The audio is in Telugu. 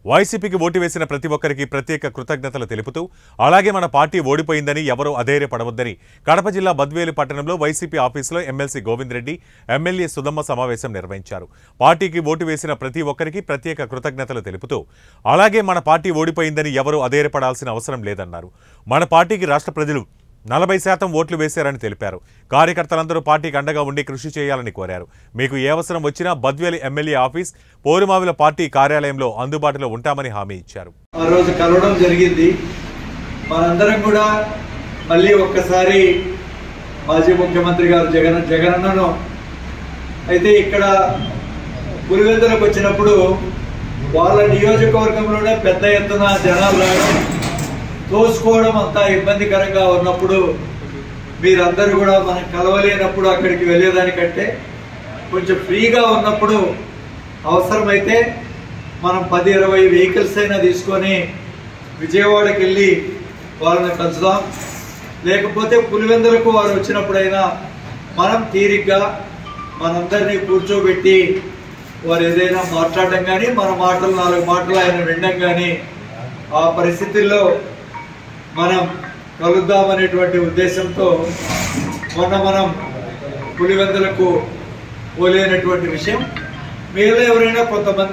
వైసీపీకి ఓటు వేసిన ప్రతి ఒక్కరికి ప్రత్యేక కృతజ్ఞతలు తెలుపుతూ అలాగే మన పార్టీ ఓడిపోయిందని ఎవరూ అధైర్యపడవద్దని కడప జిల్లా బద్వేలు పట్టణంలో వైసీపీ ఆఫీసులో ఎమ్మెల్సీ గోవింద్ రెడ్డి ఎమ్మెల్యే సుధమ్మ సమావేశం నిర్వహించారు. పార్టీకి ఓటు వేసిన ప్రతి ఒక్కరికి ప్రత్యేక కృతజ్ఞతలు తెలుపుతూ అలాగే మన పార్టీ ఓడిపోయిందని ఎవరూ అధైర్యపడాల్సిన అవసరం లేదన్నారు. మన పార్టీకి రాష్ట్ర ప్రజలు 40% ఓట్లు వేశారని తెలిపారు. కార్యకర్తలందరూ పార్టీకి అండగా ఉండి కృషి చేయాలని కోరారు. మీకు ఏ అవసరం వచ్చినా బద్వేలు ఎమ్మెల్యే ఆఫీస్ పోరుమావిల పార్టీ కార్యాలయంలో అందుబాటులో ఉంటామని హామీ ఇచ్చారు. ఆ రోజు కలవడం జరిగింది. మనందరం కూడా మళ్ళీ ఒక్కసారి మాజీ ముఖ్యమంత్రి గారు జగనన్నను అయితే ఇక్కడ పులివెందులకు వచ్చినప్పుడు వాళ్ళ నియోజకవర్గంలోనే పెద్ద ఎత్తున జనాలు రావడం తోసుకోవడం అంతా ఇబ్బందికరంగా ఉన్నప్పుడు మీరందరూ కూడా మనం కలవలేనప్పుడు అక్కడికి వెళ్ళేదానికంటే కొంచెం ఫ్రీగా ఉన్నప్పుడు అవసరమైతే మనం 10-20 వెహికల్స్ అయినా తీసుకొని విజయవాడకి వెళ్ళి వాళ్ళని కలుద్దాం. లేకపోతే పులివెందులకు వారు వచ్చినప్పుడైనా మనం తీరిగ్గా మనందరినీ కూర్చోబెట్టి వారు ఏదైనా మాట్లాడడం కానీ మన మాటలు 4 మాటలు ఆయన వినడం కానీ ఆ పరిస్థితుల్లో మనం కలుద్దామనేటువంటి ఉద్దేశంతో మనం పులివెందులకు పోలేనటువంటి విషయం. మీలో ఎవరైనా కొంతమంది